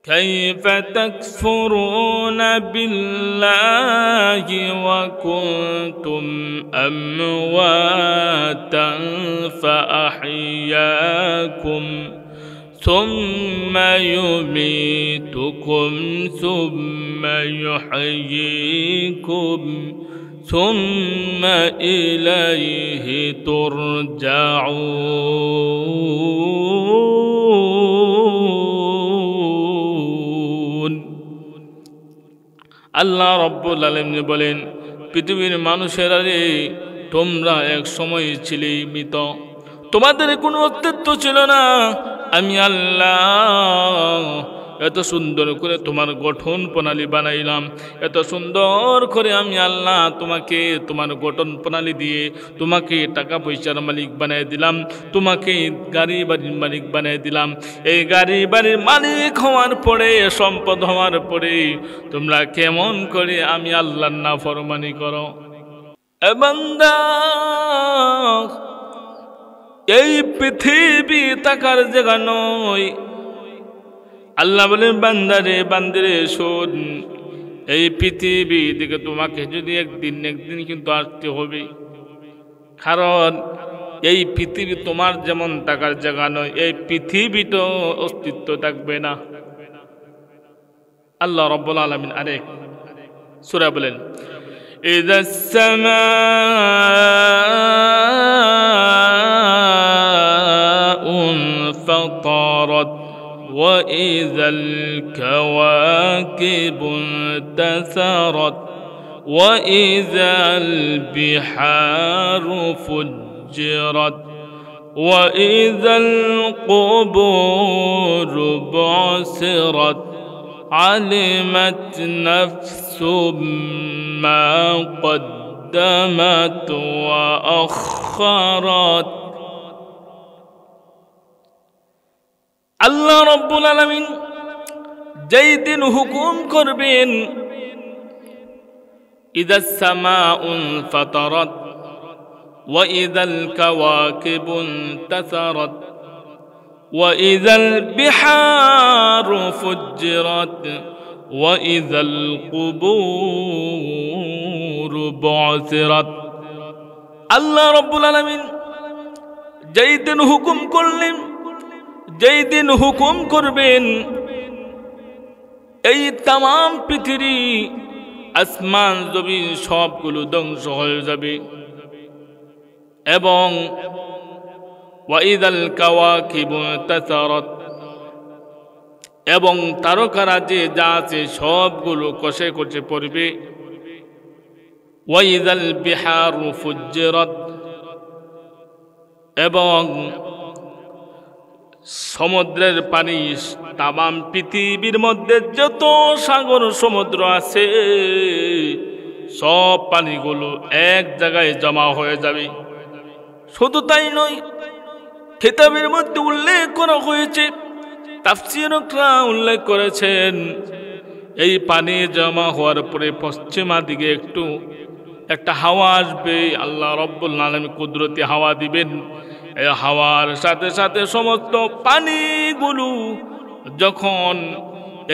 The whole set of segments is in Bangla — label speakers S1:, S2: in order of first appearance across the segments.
S1: كيف تكفرون بالله وكنتم أمواتا فأحياكم ثم يميتكم ثم يحييكم ثم إليه ترجعون আল্লাহ রাব্বুল আলামিন বলেন, পৃথিবীর মানুষেরা রে, তোমরা এক সময় ছিলে মৃত, তোমাদের কোনো অস্তিত্ব ছিল না। আমি আল্লাহ এত সুন্দর করে তোমার গঠন প্রণালী বানাইলাম, এত সুন্দর করে আমি আল্লাহ তোমাকে তোমার গঠন প্রণালী দিয়ে তোমাকে টাকা পয়সার মালিক বানিয়ে দিলাম, তোমাকে গাড়ি বাড়ির মালিক বানিয়ে দিলাম। এই গাড়ি বাড়ির মালিক হওয়ার পরে, সম্পদ হওয়ার পরে তোমরা কেমন করে আমি আল্লাহর নাফরমানি করো? এ বান্দা, এই পৃথিবী তাকার জায়গা নয়। আল্লাহ বলেন, বান্দারে বান্দিরে শোন, এই পৃথিবী থেকে তোমাকে যদি একদিন কিন্তু আসতে হবে, কারণ এই পৃথিবী তোমার যেমন থাকার জায়গা নয়, এই পৃথিবীটা অস্তিত্ব থাকবে না। আল্লাহ রাব্বুল আলামিন আরেক সূরা বলেন, ইযাস সামাউ ফাতারাত وإذا الكواكب انتثرت وإذا البحار فجرت وإذا القبور بعثرت علمت نفس ما قدمت وأخرت। আল্লাহ রাব্বুল আলামিন যেই দিন হুকুম করবেন, ইযাস সামাউ ফাতারাত ওয়া ইযাল কাওয়াকিবু ইনতাসারাত ওয়া ইযাল বিহারু ফুজ্জিরাত ওয়া ইযাল কুবুরু বু'সিরাত। আল্লাহ রাব্বুল আলামিন যেই দিন হুকুম করলেন, যেই দিন হুকুম করবেন, এই তামাম পৃথিবী, আসমান জমিন সবগুলো ধ্বংস হয়ে যাবে, এবং ওয়াইদাল কাওয়াকিবু ইনতাসারাত, এবং তারকারা যে যা আছে সবগুলো কষে কষে পড়বে, ওয়াইদাল বিহারু ফুজ্জিরাত, এবং সমুদ্রের পানি, তামাম পৃথিবীর মধ্যে যত সাগর সমুদ্র আছে সব পানিগুলো এক জায়গায় জমা হয়ে যাবে। শুধু তাই নয়, কিতাবের মধ্যে উল্লেখ করা হয়েছে, তাফসীরকরা উল্লেখ করেছেন, এই পানি জমা হওয়ার পরে পশ্চিমা দিকে একটা হাওয়া আসবে। আল্লাহ রাব্বুল আলামিন কুদরতি হাওয়া দিবেন। এই হাওয়ার সাথে সাথে সমস্ত পানিগুলো যখন,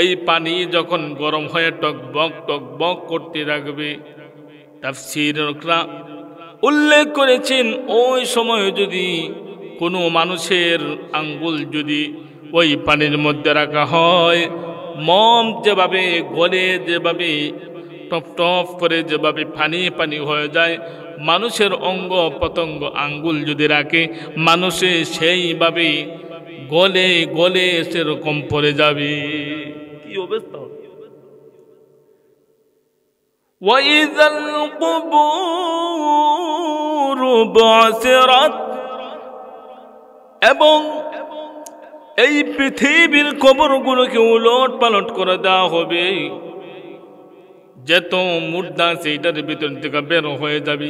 S1: এই পানি যখন গরম হয়ে টকবক টকবক করতে থাকবে, তাফসীরকরা উল্লেখ করেছেন, ওই সময় যদি কোনো মানুষের আঙ্গুল যদি ওই পানির মধ্যে রাখা হয়, মোম যেভাবে গলে, যেভাবে টপ টপ করে যেভাবে পানি পানি হয়ে যায়, মানুষের অঙ্গ পতঙ্গ আঙ্গুল যদি রাখে, মানুষে সেইভাবে গলে গলে সেরকম পড়ে যাবে। কি অবস্থা হবে? ওয়াইযাল কুবুরু বু'সিরাত, এবং এই পৃথিবীর কবরগুলোকে উলট পালট করে দেওয়া হবে, যত মুর্দা সেইটার ভিতর থেকে বের হয়ে যাবে।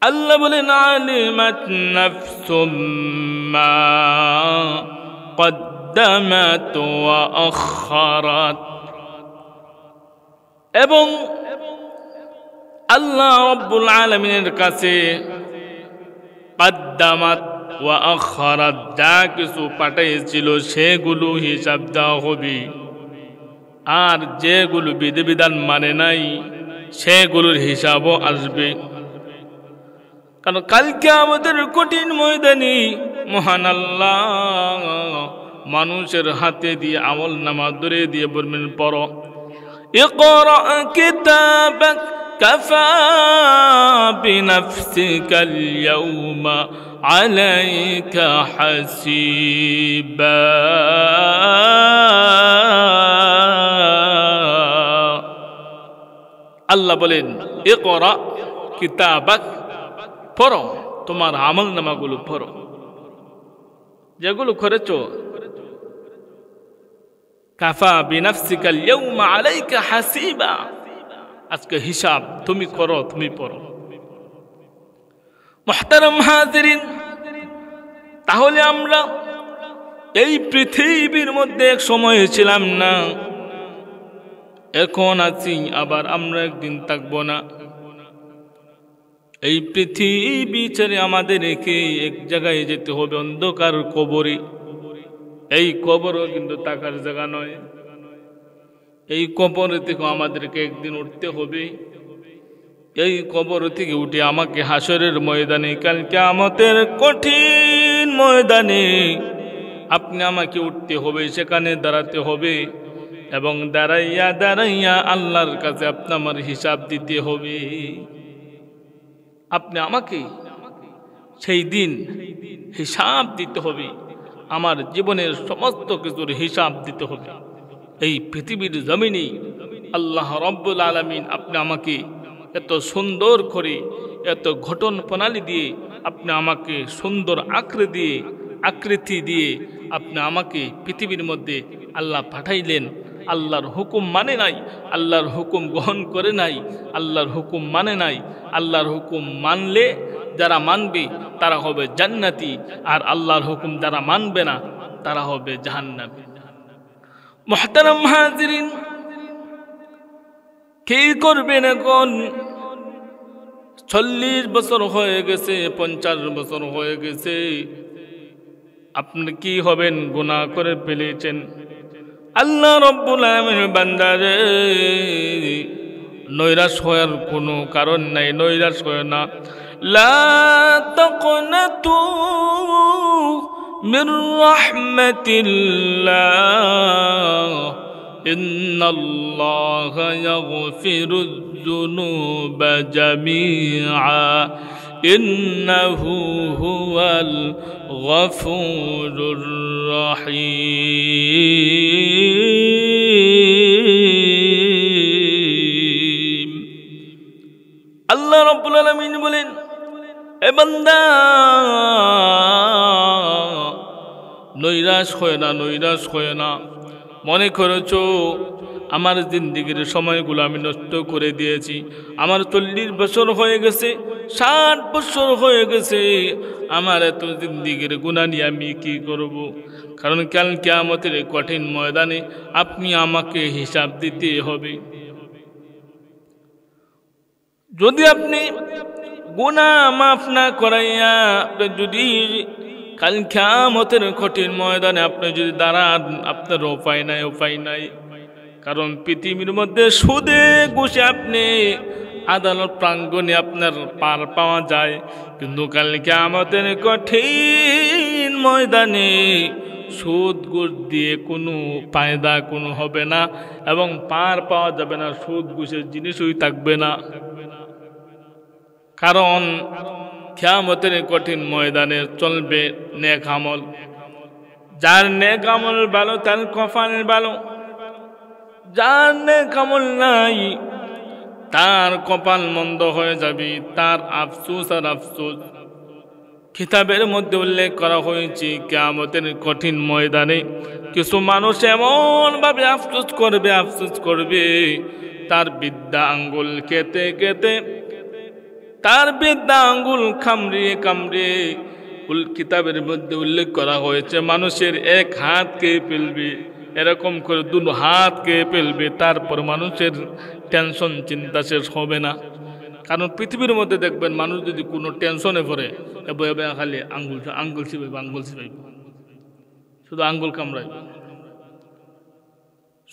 S1: আল্লাহ বলেন, আলিমাত নাফসুম মা কদ্দামাত ওয়া আখারাত, এবং আল্লাহ রাব্বুল আলামিনের কাছে কদ্দামাত ওয়া আখারাত, যা কিছু পাঠাইছিল সেগুলো হিসাব দেওয়া হবে। আর যেগুলো বিধিবিধান মানে নাই সেগুলোর হিসাবও আসবে। কারণ কালকে আমাদের কঠিন ময়দানে মহান আল্লাহ মানুষের হাতে দিয়ে আমল নামা ধরে দিয়ে বলবেন, পড়ো, ইকরা কিতাবাক কাফা বিনাফসিকাল ইয়াউমা আলাইকা হাসিবা। আল্লাহ বলেন, ইকরা কিতাবাক, পড়ো, তোমার আমল নামাগুলো পড়ো, যেগুলো করেছো। কাফা বিনাফসিকাল ইয়াউমা আলাইকা হাসিবা, আজকে হিসাব তুমি করো, তুমি পড়ো। মুহতারাম হাজিরিন, তাহলে আমরা এই পৃথিবীর মধ্যে এক সময় ছিলাম না, এখন আছি, আবার আমরা একদিন থাকবো না। এই পৃথিবী ছেড়ে আমাদেরকে এক জায়গায় যেতে হবে, অন্ধকার কবরে। এই কবরও কিন্তু থাকার জায়গা নয়। এই কবর থেকে আমাদেরকে একদিন উঠতে হবে। এই কবর থেকে উঠে আমাকে হাসরের ময়দানে, কাল কিয়ামতের কঠিন ময়দানে আপনি আমাকে উঠতে হবে, সেখানে দাঁড়াতে হবে, এবং দাঁড়াইয়া দাঁড়াইয়া আল্লাহর কাছে আপনি আমার হিসাব দিতে হবে। আপনি আমাকে সেই দিন হিসাব দিতে হবে, আমার জীবনের সমস্ত কিছুর হিসাব দিতে হবে। এই পৃথিবীর জমিনে আল্লাহ রব্বুল আলামিন আপনি আমাকে এত সুন্দর করে, এত ঘটন প্রণালী দিয়ে, আপনি আমাকে সুন্দর আকৃতি দিয়ে আপনি আমাকে পৃথিবীর মধ্যে আল্লাহ পাঠাইলেন। আল্লাহর হুকুম মানে নাই, আল্লাহর হুকুম গ্রহণ করে নাই, আল্লাহর হুকুম মানে নাই। আল্লাহর হুকুম মানলে যারা মানবে তারা হবে জান্নাতি, আর আল্লাহর হুকুম যারা মানবে না তারা হবে জাহান্নামী। মুহতারাম হাজিরিন, কি করবেন এখন? 40 বছর হয়ে গেছে, 50 বছর হয়ে গেছে, আপনি কি হবেন? গুনাহ করে ফেলেছেন। আল্লাহ রব্বুল আলামিনের বান্দারে, নৈরাশ হওয়ার কোনো কারণ নাই, নৈরাশ হয় না। লা তাকনাতু মির রাহমাতিল্লাহ, ইন্নাল্লাহা ইয়াগফিরুয যুনুবা জামিআ, ইন্নাহু হুয়াল গফুরুর রহিম। আল্লাহ রাব্বুল আলামিন বলেন, এ বান্দা, নৈরাশ হয় না, নৈরাশ হয় না। মনে করেছো আমার জিন্দিগির সময়গুলো আমি নষ্ট করে দিয়েছি, আমার 40 বছর হয়ে গেছে, 60 বছর হয়ে গেছে, আমার এত জিন্দিগির গুনাহ নিয়ে আমি কি করব? কারণ কাল কিয়ামতের কঠিন ময়দানে আপনি আমাকে হিসাব দিতে হবে। যদি আপনি গুনাহ মাফ না করাইয়া যদি কাল কিয়ামতের কঠিন ময়দানে আপনি যদি দাঁড়ান, আপনার উপায় নাই, উপায় নাই। কারণ পৃথিবীর মধ্যে সুদে ঘুষে আপনি আদালত প্রাঙ্গণে আপনার পার পাওয়া যায়, কিন্তু কাল কিয়ামতের কঠিন ময়দানে সুদ ঘুষ দিয়ে কোনো ফায়দা কোনো হবে না, এবং পার পাওয়া যাবে না, সুদ ঘুষের জিনিসই থাকবে না। কারণ কিয়ামতের কঠিন ময়দানে চলবে নেক আমল। যার নেক আমল ভালো তার কপাল ভালো, যার নেক আমল নাই তার কপাল মন্দ হয়ে যাবে, তার আফসোস আর আফসোস। কিতাবের মধ্যে উল্লেখ করা হয়েছে কিয়ামতের কঠিন ময়দানে কিছু মানুষ এমন ভাবে আফসোস করবে, তার বিদ্যা আঙ্গুল কেটে কেটে, তার বিদ্যা আঙ্গুল কামড়িয়ে কিতাবের মধ্যে উল্লেখ করা হয়েছে মানুষের এক হাত কে ফেলবে, এরকম করে 2 হাত কে ফেলবে, তারপর মানুষের টেনশন চিন্তা শেষ হবে না। কারণ পৃথিবীর মধ্যে দেখবেন মানুষ যদি কোনো টেনশনে পড়ে এবার খালি আঙ্গুল চিবাইব শুধু আঙ্গুল কামড়াইব।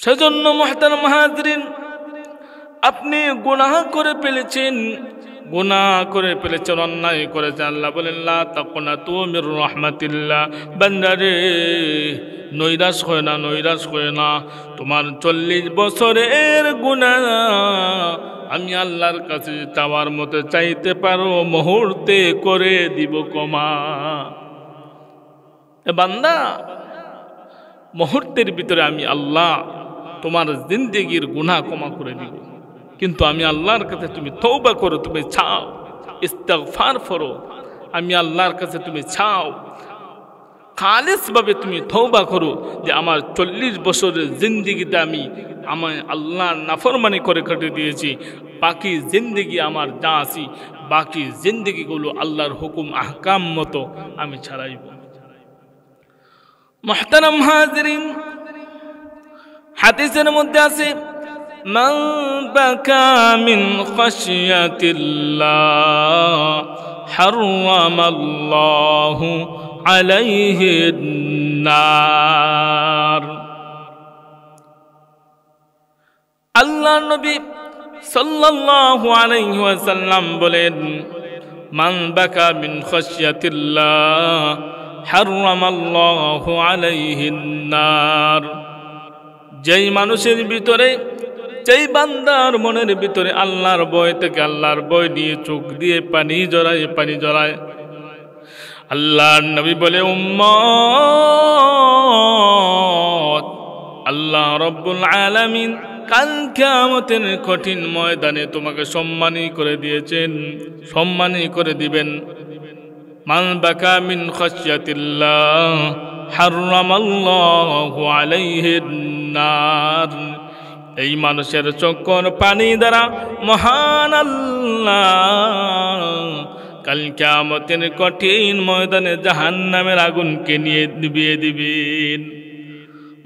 S1: সেজন্য মুহতারাম হাজরিন, আপনি গুনাহ করে ফেলেছেন, অন্যায় করেছেন। আল্লাহ বলেন লা তাকুনাতু মির রাহমাতিল্লাহ, বান্দারে নৈরাশ হয় না। তোমার 40 বছরের গুনাহ আমি আল্লাহর কাছে চাওয়ার মতো চাইতে পারো, মুহূর্তে করে দিব ক্ষমা। বান্দা, মুহূর্তের ভিতরে আমি আল্লাহ তোমার জিন্দেগির গুনাহ ক্ষমা করে দিব। কিন্তু আমি আল্লাহর কাছে তুমি তওবা করো, তুমি চাও, ইস্তিগফার করো, আমি আল্লাহর কাছে তুমি চাও, খালিস ভাবে তুমি তওবা করো যে আমার 40 বছরের জিন্দেগিতে আমি আল্লাহর নাফরমানি করে কেটে দিয়েছি, বাকি জিন্দেগি আমার যা আছি বাকি জিন্দেগিগুলো আল্লাহর হুকুম আহকাম মতো আমি ছাড়াইব। মুহতারাম হাজরিন, হাদিসের মধ্যে আছে মান বাকা মিন খাশিয়াতিল্লাহ হারামাল্লাহু আলাইহি নার। আল্লাহর নবী সাল্লাল্লাহু আলাইহি ওয়াসাল্লাম বলেন, মান বাকা মিন খাশিয়াতিল্লাহ হারামাল্লাহু আলাইহি নার। যেই মানুষের ভিতরে, যেই বান্দার মনের ভিতরে আল্লাহর ভয় থেকে, আল্লাহর ভয় নিয়ে চোখ দিয়ে পানি জড়ায়, আল্লাহর নবী বলে, উম্মত, আল্লাহ রব্বুল আলামিন কাল কিয়ামতের কঠিন ময়দানে তোমাকে সম্মানী করে দিয়েছেন, সম্মানী করে দিবেন। মান বাকা মিন খাশিয়াতিল্লাহ হারামাল্লাহু আলাইহি নার। এই মানুষের চোখের পানি দ্বারা মহান আল্লাহ কাল কিয়ামতের কঠিন ময়দানে জাহান্নামের আগুনকে নিয়ে নিভিয়ে দিবেন।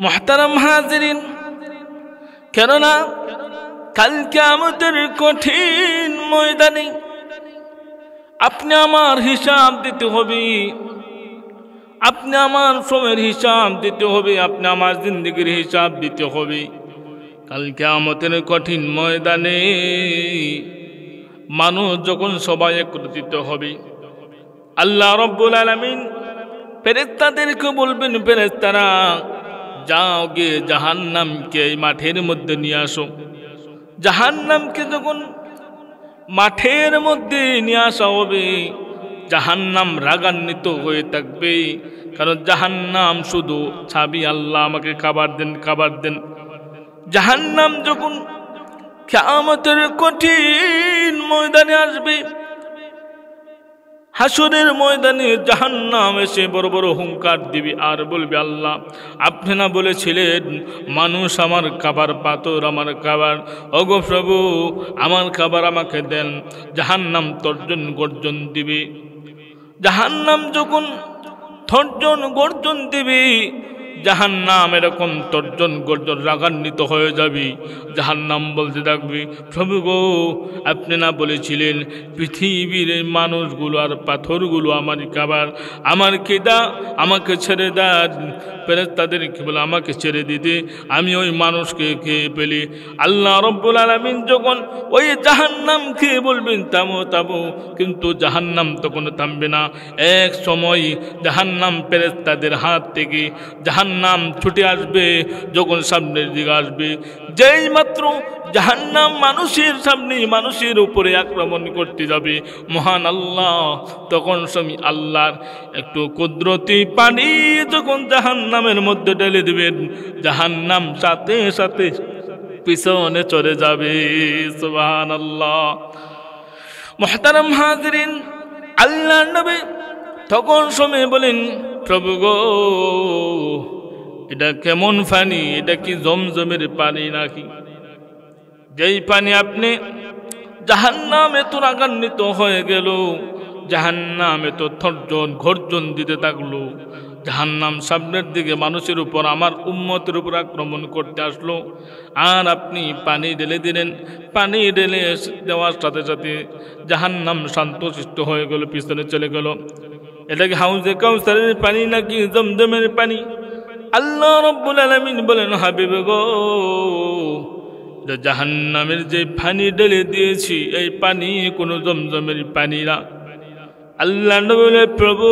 S1: মুহতারাম হাজরিন, কেননা কাল কিয়ামতের কঠিন ময়দানে আপনি আমার হিসাব দিতে হবে, আপনি আমার সময়ের হিসাব দিতে হবে, আপনি আমার জিন্দেগির হিসাব দিতে হবে। কাল কিয়ামতের কঠিন ময়দানে মানুষ যখন সবাই একত্রিত হবে, আল্লাহ রব্বুল আলামিন ফেরেশতাদেরকে বলবেন, ফেরেশতারা যাও গিয়ে জাহান্নামকে এই মাঠের মধ্যে নিয়ে আসো। জাহান্নামকে যখন মাঠের মধ্যে নিয়ে আসা হবে, জাহান্নাম রাগান্বিত হয়ে থাকবে, কারণ জাহান্নাম শুধু ছাবি আল্লাহ আমাকে খাবার দেন। জাহান্নাম যখন কিয়ামতের কঠিন ময়দানে আসবে, হাসরের ময়দানে জাহান্নাম এসে বড় বড় হুঙ্কার দিবে আর বলবে, আল্লাহ আপনি না বলেছিলেন মানুষ আমার খাবার, পাথর আমার খাবার, ওগো প্রভু আমার খাবার আমাকে দেন। জাহান্নাম তর্জন গর্জন দিবে। জাহান্নাম যখন তর্জন গর্জন দিবে, জাহান্নাম এরকম তর্জন গর্জন রাগান্বিত হয়ে যাবে। জাহান্নাম বলতে থাকবে, প্রভু গো আপনি না বলেছিলেন পৃথিবীর মানুষগুলো আর পাথরগুলো আমার খাবার, আমার কেদা আমাকে ছেড়ে দেন। ফেরেশতাদেরকে বলে আমাকে ছেড়ে দিতে, আমি ওই মানুষকে খেয়ে ফেলি। আল্লাহ রব্বুল আলামিন যখন ওই জাহান্নাম খেয়ে বলবেন থামো, কিন্তু জাহান্নাম তখন থামবে না। এক সময় জাহান্নাম ফেরেশতাদের হাত থেকে জাহান্নাম ছুটে আসবে। যখন সামনের দিকে আসবে, যেই মাত্র জাহান্নাম মানুষের সামনে, মানুষের উপরে আক্রমণ করতে যাবে, মহান আল্লাহ তখন স্বামী আল্লাহর একটু কুদরতি পানি যখন জাহান্নামের মধ্যে ঢেলে দিবেন, জাহান্নাম সাথে সাথে পিছনে চলে যাবে। সুবহানাল্লাহ। মুহতারাম হাজরিন, আল্লাহর নবী তখন সময় বলেন, প্রভু গো এটা কেমন পানি, এটা কি জমজমের পানি নাকি? যেই পানি আপনি জাহান্নাম এত রাগান্বিত হয়ে গেল, জাহান্নাম এত তর্জন গর্জন দিতে থাকলো, জাহান্নাম সামনের দিকে মানুষের উপর, আমার উম্মতের উপর আক্রমণ করতে আসলো, আর আপনি পানি ঢেলে দিলেন। পানি ঢেলে দেওয়ার সাথে সাথে জাহান্নাম শান্তশিষ্ট হয়ে গেল, পিছনে চলে গেল। এটা কি হাউজে কাউসারের পানি নাকি জমজমের পানি? আল্লাহ রাব্বুল আলামিন বলেন, হাবিব গো, জাহান্নামের যে পানি ঢেলে দিয়েছি এই পানি কোনো জমজমের পানি না। আল্লাহ বলে, প্রভু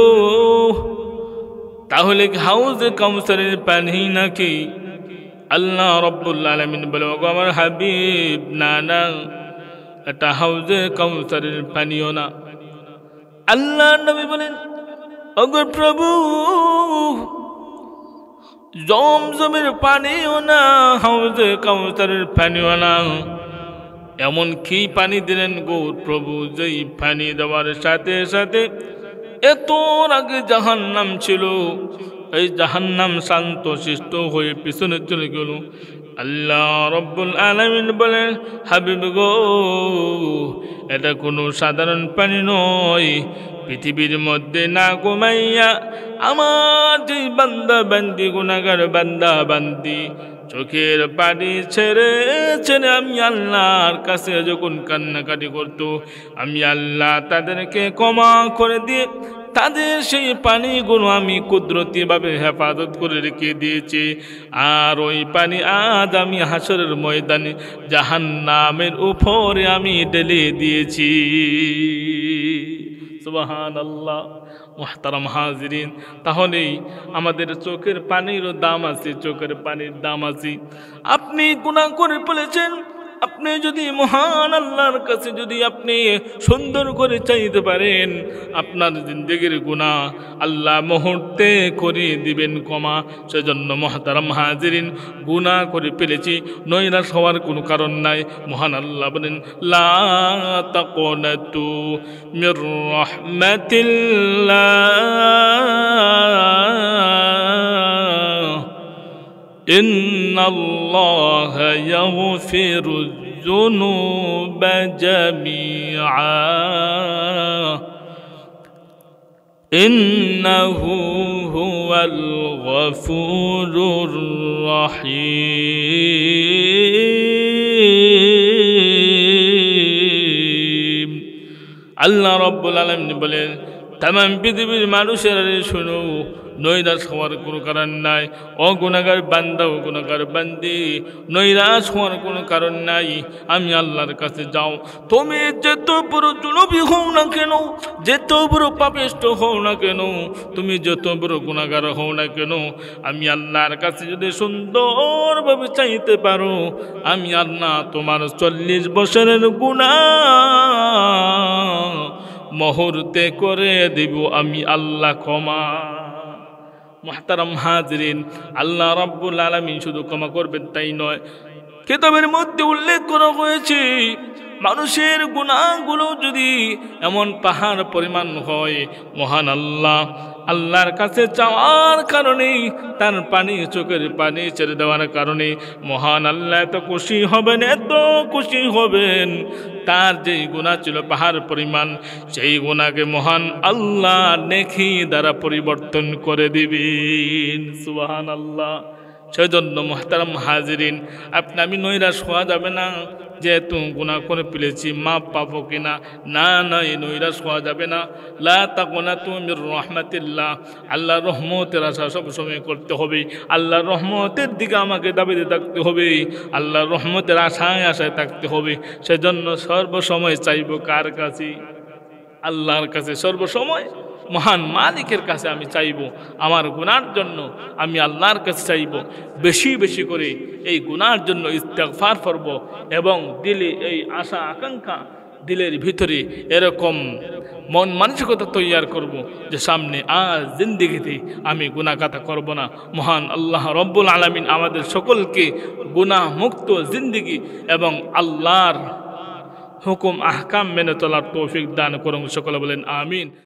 S1: তাহলে হাউজে কাউসারের পানি নাকি? আল্লাহ রাব্বুল আলামিন বলে, ওগো আমার হাবিব, না না, এটা হাউজে কাউসারের পানিও না। আল্লাহ নবী বলেন, ওগো প্রভু, জমজমের পানিও না, হাউজে কাউসারের পানিও না, এমন কি পানি দিলেন গো প্রভু, যেই পানি দেওয়ার সাথে সাথে এত আগে জাহান্নাম ছিল, এই জাহান্নাম শান্ত শিষ্ট হয়ে পিছনে চলে গেল। আল্লাহ রাব্বুল আলামিন বলেন, হাবিব গো, এটা কোনো সাধারণ পানি নয়। পৃথিবীর মধ্যে না ঘুমাইয়া আমার যে বান্দা বান্দি, গুনাহগার বান্দা বান্দি চোখের পানি ছেড়ে ছেড়ে আমি আল্লাহর কাছে যখন কান্নাকাটি করতো, আমি আল্লাহ তাদেরকে ক্ষমা করে দিয়ে তাদের সেই পানিগুলো আমি কুদরতিভাবে হেফাজত করে রেখে দিয়েছি। আর ওই পানি আজ আমি হাসরের ময়দানে জাহান্নামের উপরে আমি ঢেলে দিয়েছি। সুবহানাল্লাহ। মুহতারাম হাজিরিন, তাহলেই আমাদের চোখের পানিরও দাম আছে, চোখের পানির দাম আছে। আপনি গুনাহ করে ফেলেছেন, আপনি যদি মহান আল্লাহর কাছে যদি আপনি সুন্দর করে চাইতে পারেন, আপনার জিন্দেগির গুনাহ আল্লাহ মুহূর্তে করে দিবেন ক্ষমা। সেজন্য মুহতারাম হাজিরিন, গুনাহ করে ফেলেছি, নৈরাশ হওয়ার কোনো কারণ নাই। মহান আল্লাহ বলেন, লা তাকুনাতু মির রাহমাতিল্লাহ ইন্নাল্লাহা ইয়াগফিরুয যুনুবা জামিআ ইন্নাহু হুয়াল গফুরুর রহিম। আল্লাহ রাব্বুল আলামিন বলেন, তামাম পৃথিবীর মানুষেরা শুনো, নৈরাশ হওয়ার কোনো কারণ নাই। ও গুনাহগার বান্দা, ও গুনাহগার বান্দি, নৈরাশ হওয়ার কোনো কারণ নাই। আমি আল্লাহর কাছে যাও, তুমি যত বড় জুলুমি হও না কেন, যত বড় পাপিষ্ঠ হও না কেন, তুমি যত বড় গুনাহগার হও না কেন, আমি আল্লাহর কাছে যদি সুন্দরভাবে চাইতে পারো, আমি আল্লাহ তোমার 40 বছরের গুনাহ মুহূর্তে করে দেব আমি আল্লাহ ক্ষমা। মুহতারাম হাজিরিন, আল্লাহ রাব্বুল আলামিন শুধু ক্ষমা করবেন তাই নয়, কিতাবের মধ্যে উল্লেখ করা হয়েছে, মানুষের গুনাহগুলো যদি এমন পাহাড় পরিমাণ হয়, মহান আল্লাহ আল্লাহর কাছে চাওয়ার কারণে, তার পানি, চোখের পানি ছেড়ে দেওয়ার কারণে মহান আল্লাহ এত খুশি হবেন, এত খুশি হবেন, তার যেই গুনাহ ছিল পাহাড় পরিমাণ, সেই গুনাহকে মহান আল্লাহ নেকি দ্বারা পরিবর্তন করে দিবেন। সুবহানাল্লাহ। সেজন্য মুহতারাম হাজিরিন, আপনি আমি নৈরাশ হওয়া যাবে না, যেহেতু গুনাহ করে ফেলেছি মাপ পাবো কিনা, না না, এই নৈরাশ হওয়া যাবে না। লা তাকুনাতু মির রাহমাতিল্লাহ, আল্লাহর রহমতের আশা সবসময় করতে হবে, আল্লাহর রহমতের দিকে আমাকে দাবিতে থাকতে হবে, আল্লাহর রহমতের আশায় আশায় থাকতে হবে। সেজন্য সর্বসময় চাইব কার কাছে? আল্লাহর কাছে। সর্বসময় মহান মালিকের কাছে আমি চাইব, আমার গুনার জন্য আমি আল্লাহর কাছে চাইব, বেশি বেশি করে এই গুনার জন্য ইস্তেগফার করব, এবং দিলে এই আশা আকাঙ্ক্ষা, দিলের ভিতরে এরকম মন মানসিকতা তৈয়ার করব যে সামনে আর জিন্দেগিতে আমি গুনাহগাতা করব না। মহান আল্লাহ রব্বুল আলামিন আমাদের সকলকে গুনাহ মুক্ত জিন্দেগি এবং আল্লাহর হুকুম আহকাম মেনে চলার তৌফিক দান করুন। সকলে বলেন আমিন।